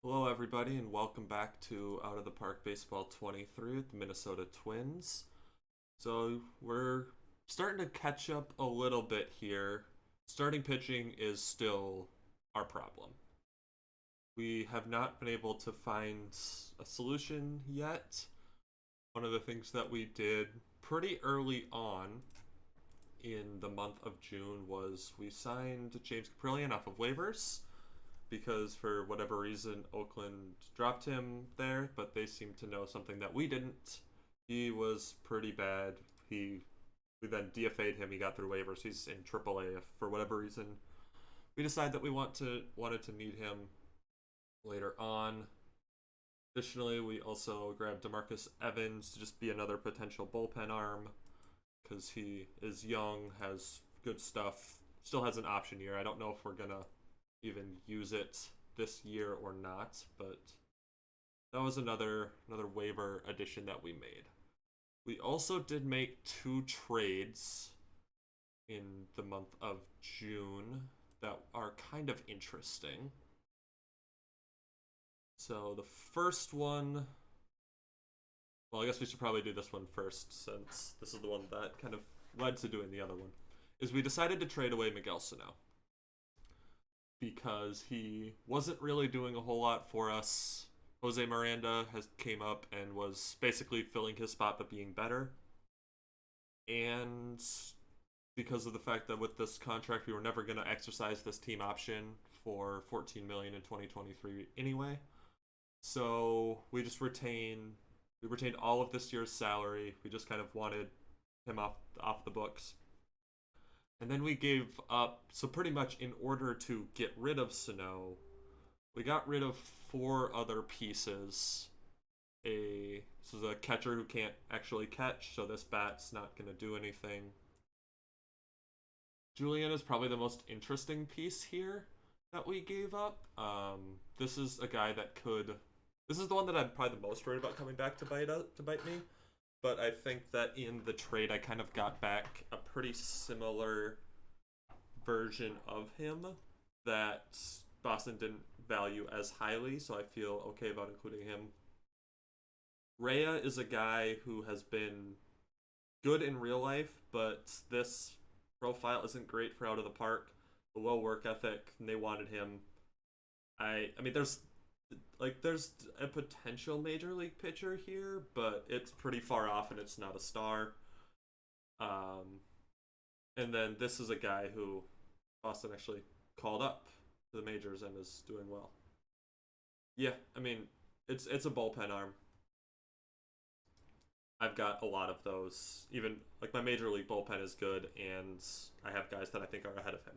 Hello, everybody, and welcome back to Out of the Park Baseball 23 with the Minnesota Twins. So, we're starting to catch up a little bit here. Starting pitching is still our problem. We have not been able to find a solution yet. One of the things that we did pretty early on in the month of June was we signed James Caprillion off of waivers because for whatever reason Oakland dropped him there, but they seemed to know something that we didn't. He was pretty bad. We then DFA'd him. He got through waivers. He's in AAA. If for whatever reason we decide that we wanted to need him later on. Additionally, we also grabbed DeMarcus Evans to just be another potential bullpen arm because he is young, has good stuff, still has an option year. I don't know if we're gonna even use it this year or not, but that was another waiver addition that we made. We also did make two trades in the month of June that are kind of interesting. So the first one, well, I guess we should probably do this one first since this is the one that kind of led to doing the other one, is we decided to trade away Miguel Sano because he wasn't really doing a whole lot for us. Jose Miranda has came up and was basically filling his spot but being better. And because of the fact that with this contract we were never going to exercise this team option for 14 million in 2023 anyway. So we retained all of this year's salary. We just kind of wanted him off the books. And then we gave up, so pretty much in order to get rid of Sano, we got rid of four other pieces. This is a catcher who can't actually catch, so this bat's not going to do anything. Julian is probably the most interesting piece here that we gave up. This is a guy that could. This is the one that I'm probably the most worried about coming back to bite me. But I think that in the trade, I kind of got back a pretty similar version of him that Boston didn't value as highly, so I feel okay about including him. Rhea is a guy who has been good in real life, but this profile isn't great for out of the park. The low work ethic, and they wanted him. I mean, there's a potential major league pitcher here, but it's pretty far off and it's not a star. And then this is a guy who Boston actually called up to the majors and is doing well. Yeah, I mean, it's a bullpen arm. I've got a lot of those. Even like my major league bullpen is good, and I have guys that I think are ahead of him.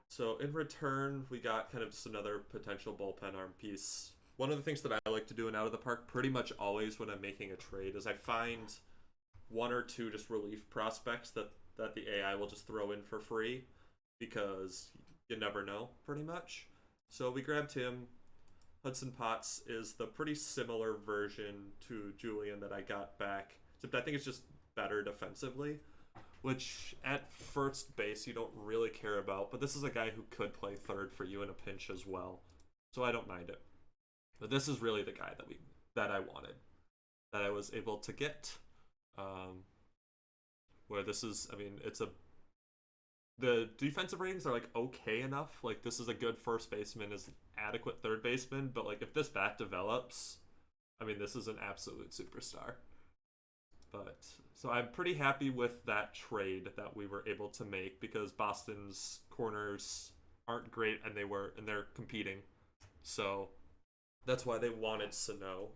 So in return, we got kind of just another potential bullpen arm piece. One of the things that I like to do in Out of the Park pretty much always when I'm making a trade is I find one or two just relief prospects that the AI will just throw in for free because you never know, pretty much. So we grabbed him. Hudson Potts is the pretty similar version to Julian that I got back, except I think it's just better defensively, which at first base you don't really care about, but this is a guy who could play third for you in a pinch as well, so I don't mind it. But this is really the guy that I wanted, that I was able to get. Where this is, I mean, the defensive ratings are like okay enough. Like this is a good first baseman, is an adequate third baseman, but like if this bat develops, I mean, this is an absolute superstar. But so I'm pretty happy with that trade that we were able to make because Boston's corners aren't great and they're competing. So that's why they wanted Sano.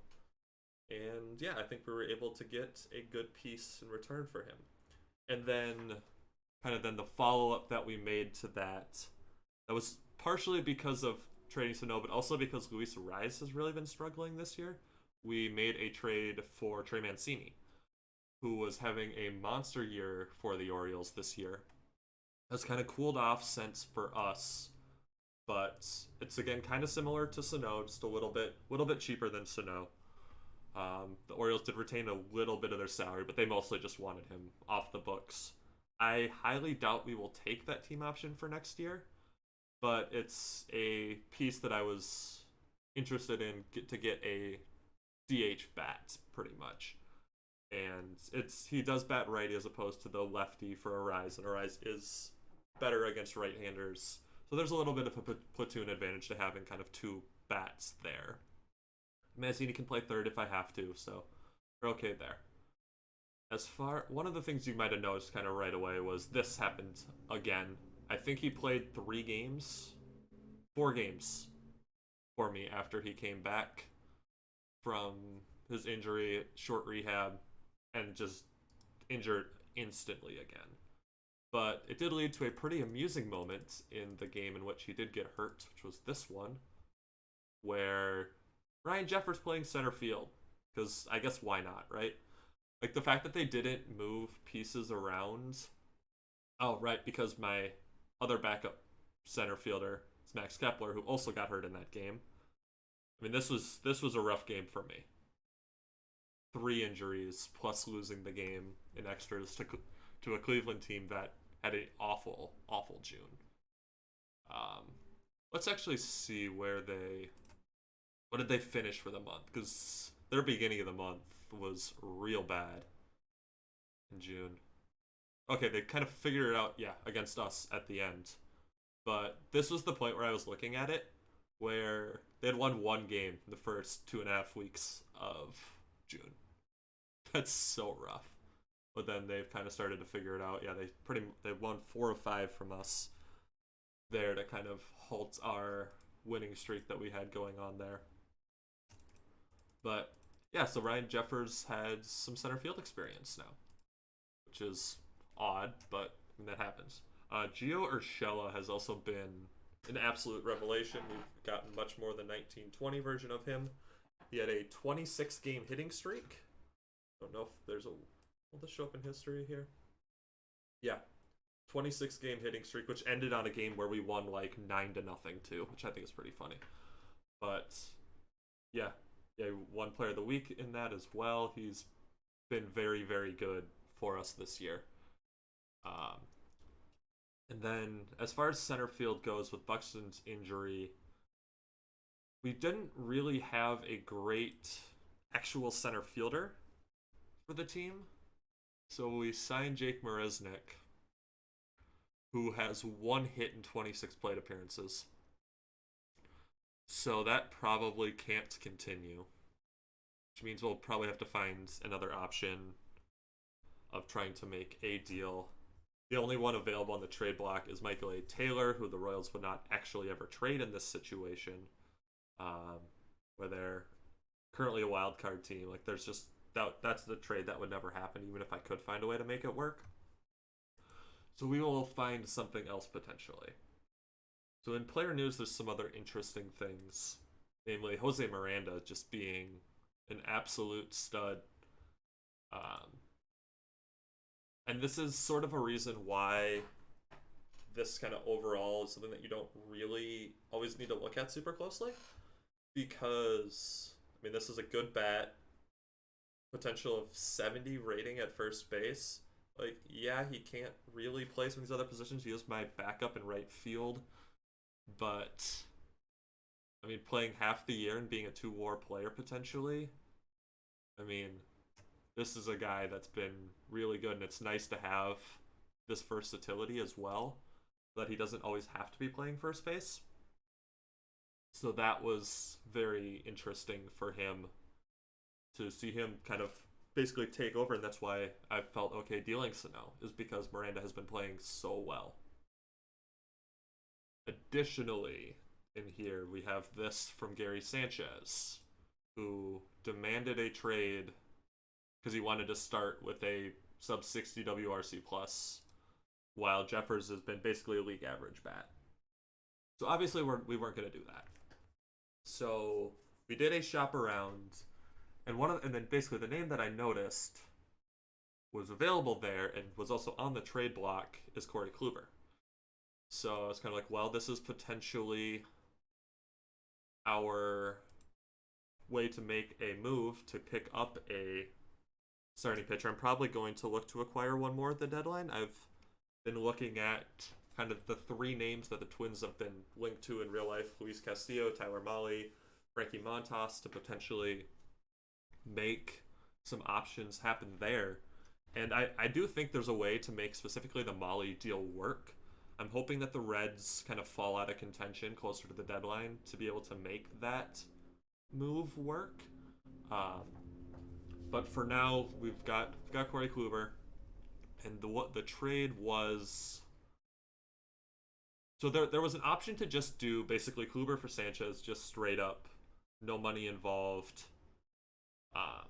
And yeah, I think we were able to get a good piece in return for him. And then the follow up that we made to that was partially because of trading Sano, but also because Luis Rise has really been struggling this year. We made a trade for Trey Mancini, who was having a monster year for the Orioles this year. Has kind of cooled off since for us, but it's again kind of similar to Sano, just a little bit cheaper than Sano. The Orioles did retain a little bit of their salary, but they mostly just wanted him off the books. I highly doubt we will take that team option for next year, but it's a piece that I was interested in to get a DH bat pretty much. And he does bat righty as opposed to the lefty for Arise, and Arise is better against right-handers. So there's a little bit of a platoon advantage to having kind of two bats there. Mazzini can play third if I have to, so we're okay there. One of the things you might have noticed kind of right away was this happened again. I think he played 4 games for me after he came back from his injury, short rehab, and just injured instantly again. But it did lead to a pretty amusing moment in the game in which he did get hurt, which was this one, where Ryan Jeffers playing center field. Because I guess why not, right? Like the fact that they didn't move pieces around. Oh, right, because my other backup center fielder is Max Kepler, who also got hurt in that game. I mean, this was a rough game for me. 3 injuries plus losing the game in extras to a Cleveland team that had an awful June. Let's actually see what did they finish for the month, because their beginning of the month was real bad in June. Okay, they kind of figured it out, yeah, against us at the end. But this was the point where I was looking at it, where they had won 1 game in the first 2.5 weeks of June. That's so rough. But then they've kind of started to figure it out. Yeah, they won 4 of 5 from us there to kind of halt our winning streak that we had going on there. But yeah, so Ryan Jeffers had some center field experience now, which is odd, but that happens. Gio Urshela has also been an absolute revelation. We've gotten much more than 1920 version of him. He had a 26-game hitting streak. I don't know if there's will this show up in history here? Yeah. 26-game hitting streak, which ended on a game where we won like 9-0 too, which I think is pretty funny. But yeah, won player of the week in that as well. He's been very, very good for us this year. And then as far as center field goes, with Buxton's injury, we didn't really have a great actual center fielder for the team. So we signed Jake Maresnik, who has 1 hit in 26 plate appearances. So that probably can't continue, which means we'll probably have to find another option of trying to make a deal. The only one available on the trade block is Michael A. Taylor, who the Royals would not actually ever trade in this situation, where they're currently a wild card team. Like, there's just that's the trade that would never happen, even if I could find a way to make it work. So we will find something else potentially. So in player news, there's some other interesting things, namely Jose Miranda just being an absolute stud. And this is sort of a reason why this kind of overall is something that you don't really always need to look at super closely. Because, I mean, this is a good bat, potential of 70 rating at first base. Like, yeah, he can't really play some of these other positions. He is my backup in right field. But, I mean, playing half the year and being a 2-WAR player potentially, I mean, this is a guy that's been really good, and it's nice to have this versatility as well, that he doesn't always have to be playing first base. So that was very interesting for him to see him kind of basically take over, and that's why I felt okay dealing Sano, is because Miranda has been playing so well. Additionally, in here, we have this from Gary Sanchez, who demanded a trade because he wanted to start with a sub 60 WRC plus, while Jeffers has been basically a league average bat. So obviously we weren't going to do that. So we did a shop around, and then basically the name that I noticed was available there and was also on the trade block is Corey Kluber. So I was kind of like, well, this is potentially our way to make a move to pick up a starting pitcher. I'm probably going to look to acquire one more at the deadline. I've been looking at kind of the 3 names that the Twins have been linked to in real life: Luis Castillo, Tyler Mahle, Frankie Montas to potentially make some options happen there. And I do think there's a way to make specifically the Molly deal work. I'm hoping that the Reds kind of fall out of contention closer to the deadline to be able to make that move work. Um, but for now, we've got Corey Kluber, and the trade was so there was an option to just do basically Kluber for Sanchez, just straight up, no money involved. Um,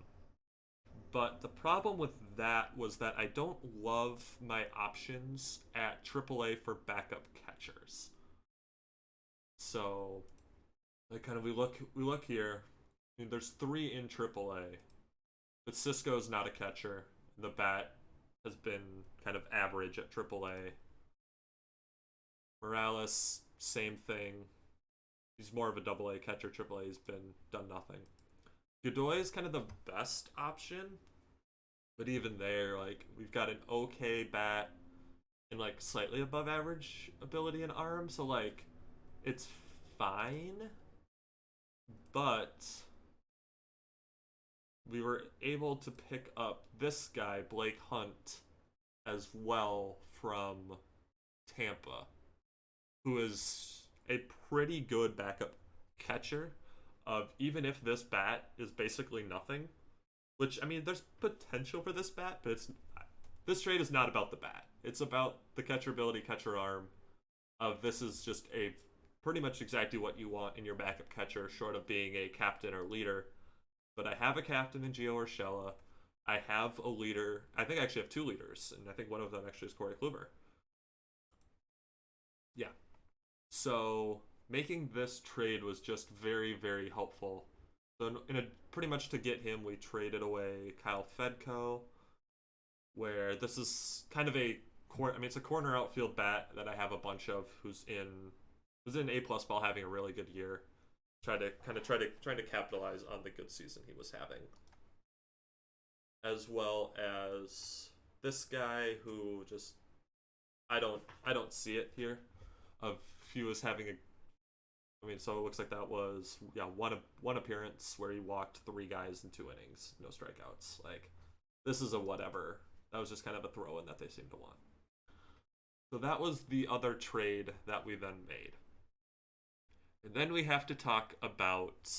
but the problem with that was that I don't love my options at AAA for backup catchers. So, like, kind of we look here. I mean, there's three in AAA, but Cisco's not a catcher. The bat has been kind of average at AAA. Morales, same thing. He's more of a double A catcher. AAA has been done nothing. Godoy is kind of the best option, but even there, like we've got an okay bat and like slightly above average ability and arm, so like it's fine. But we were able to pick up this guy, Blake Hunt, as well from Tampa, who is a pretty good backup catcher. Of even if this bat is basically nothing, which I mean, there's potential for this bat, but it's this trade is not about the bat. It's about the catcher ability, catcher arm. Of this is just a pretty much exactly what you want in your backup catcher, short of being a captain or leader. But I have a captain in Gio Urshela. I have a leader. I think I actually have two leaders, and I think one of them actually is Corey Kluber. Yeah. So making this trade was just very, very helpful. So pretty much to get him, we traded away Kyle Fedko, where this is kind of I mean, it's a corner outfield bat that I have a bunch of who's in A plus ball, having a really good year. Trying to capitalize on the good season he was having, as well as this guy who just I don't see it here. Of he was having a I mean, so it looks like that was one appearance where he walked three guys in 2 innings, no strikeouts. Like this is a whatever. That was just kind of a throw in that they seemed to want. So that was the other trade that we then made. And then we have to talk about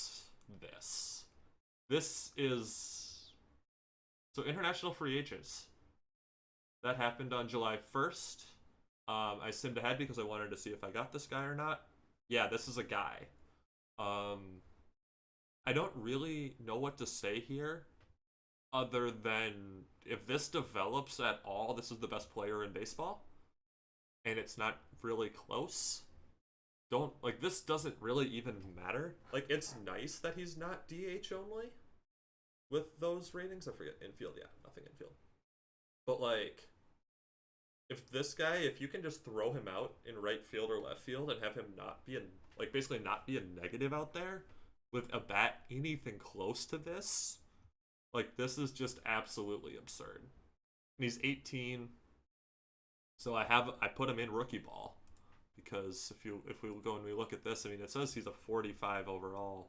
this. This is so international free agents. That happened on July 1st. I simmed ahead because I wanted to see if I got this guy or not. Yeah, this is a guy. I don't really know what to say here other than if this develops at all, this is the best player in baseball, and it's not really close. Don't like this doesn't really even matter. Like it's nice that he's not DH only with those ratings. I forget infield, yeah, nothing infield. But like if you can just throw him out in right field or left field and have him not be basically not be a negative out there with a bat anything close to this, like this is just absolutely absurd. And he's 18, so I put him in rookie ball because if we go and we look at this, I mean it says he's a 45 overall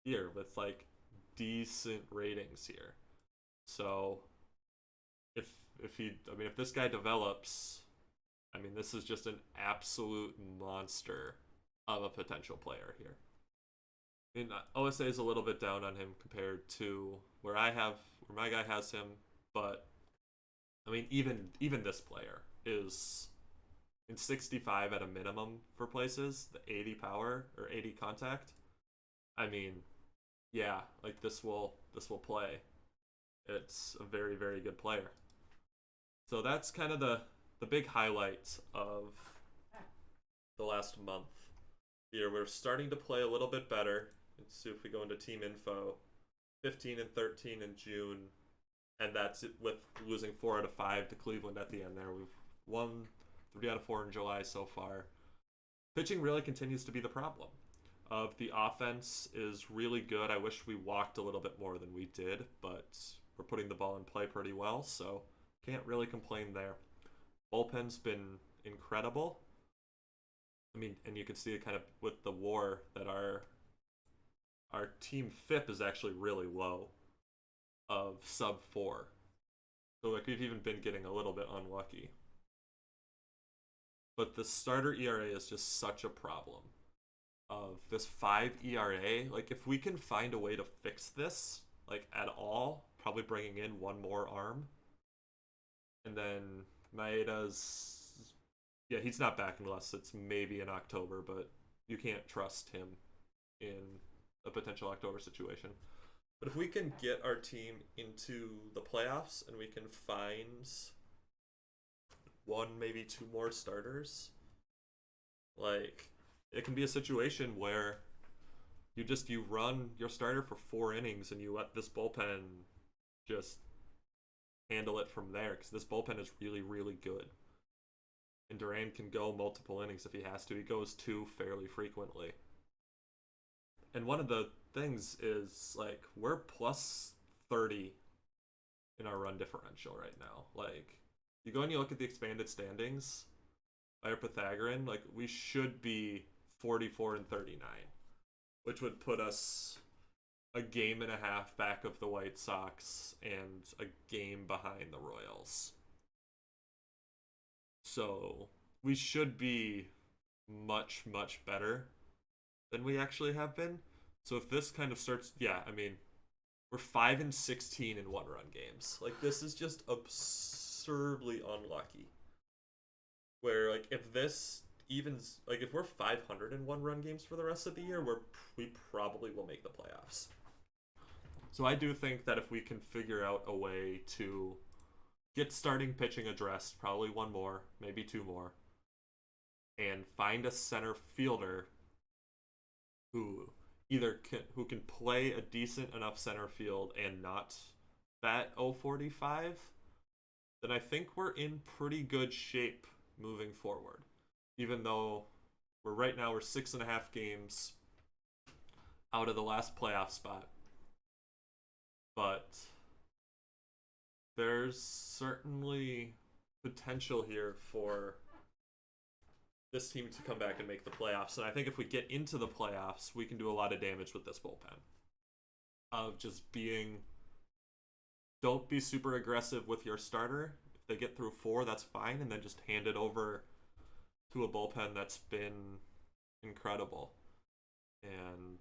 here with like decent ratings here. So if this guy develops, I mean this is just an absolute monster of a potential player here. I mean OSA is a little bit down on him compared to where my guy has him, but I mean even this player is in 65 at a minimum for places, the 80 power or 80 contact. I mean, yeah, like this will play. It's a very, very good player. So that's kind of the big highlight of the last month. Here we're starting to play a little bit better. Let's see if we go into team info. 15 and 13 in June, and that's it with losing 4 out of 5 to Cleveland at the end there. We've won 3 out of 4 in July so far. Pitching really continues to be the problem. The offense is really good. I wish we walked a little bit more than we did, but we're putting the ball in play pretty well, so can't really complain there. Bullpen's been incredible. I mean, and you can see it kind of with the WAR that our team FIP is actually really low, of sub 4. So like we've even been getting a little bit unlucky. But the starter ERA is just such a problem. Of this 5 ERA, like if we can find a way to fix this, like at all, probably bringing in one more arm. And then Maeda's, yeah, he's not back unless it's maybe in October, but you can't trust him in a potential October situation. But if we can get our team into the playoffs and we can find one, maybe two more starters, like it can be a situation where you run your starter for 4 innings and you let this bullpen just handle it from there, because this bullpen is really, really good. And Duran can go multiple innings if he has to. He goes 2 fairly frequently. And one of the things is, like, we're plus 30 in our run differential right now. Like, you go and you look at the expanded standings by our Pythagorean, like, we should be 44 and 39, which would put us a game and a half back of the White Sox and a game behind the Royals. So we should be much, much better than we actually have been. So if this kind of starts, yeah, I mean, we're 5 and 16 in 1-run games. Like, this is just absurdly unlucky. Where, like, if this evens, like, if we're 500 in 1-run games for the rest of the year, we probably will make the playoffs. So I do think that if we can figure out a way to get starting pitching addressed, probably one more, maybe 2 more, and find a center fielder who can play a decent enough center field and not bat 045, then I think we're in pretty good shape moving forward. Even though we're 6.5 games out of the last playoff spot. But there's certainly potential here for this team to come back and make the playoffs. And I think if we get into the playoffs, we can do a lot of damage with this bullpen. Of just don't be super aggressive with your starter. If they get through 4, that's fine. And then just hand it over to a bullpen that's been incredible. And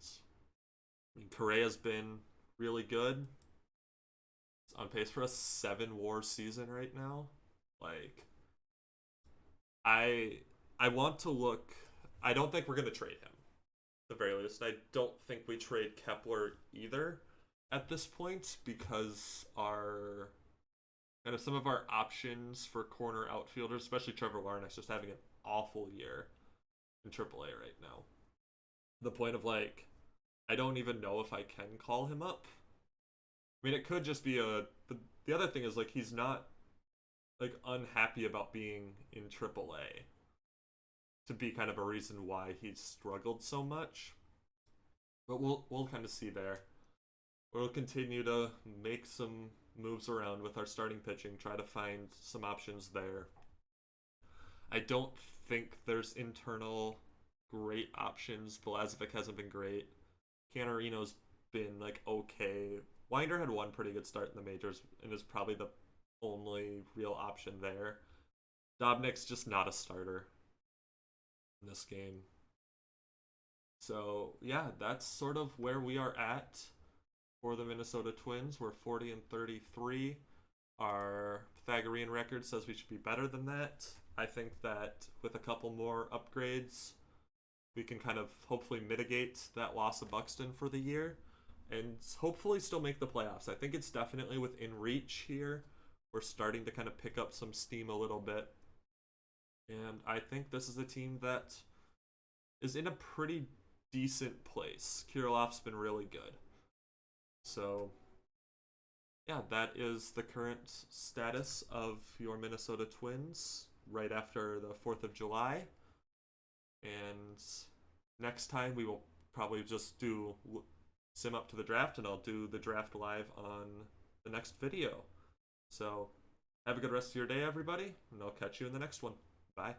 I mean, Correa's been really good. It's on pace for a 7-WAR season right now. Like, I want to look. I don't think we're going to trade him, at the very least. I don't think we trade Kepler either at this point, because some of our options for corner outfielders, especially Trevor Larnach's just having an awful year in AAA right now. The point of, like, I don't even know if I can call him up. I mean, it could just be the other thing is, like, he's not, like, unhappy about being in AAA to be kind of a reason why he's struggled so much. But we'll kind of see there. We'll continue to make some moves around with our starting pitching, try to find some options there. I don't think there's internal great options. Belazovic hasn't been great. Canarino's been, like, okay. Winder had one pretty good start in the majors and is probably the only real option there. Dobnik's just not a starter in this game. So, yeah, that's sort of where we are at for the Minnesota Twins. We're 40 and 33. Our Pythagorean record says we should be better than that. I think that with a couple more upgrades, we can kind of hopefully mitigate that loss of Buxton for the year and hopefully still make the playoffs. I think it's definitely within reach here. We're starting to kind of pick up some steam a little bit. And I think this is a team that is in a pretty decent place. Kirilov's been really good. So, yeah, that is the current status of your Minnesota Twins right after the 4th of July. And next time we will probably just do sim up to the draft, and I'll do the draft live on the next video. So have a good rest of your day, everybody, and I'll catch you in the next one. Bye.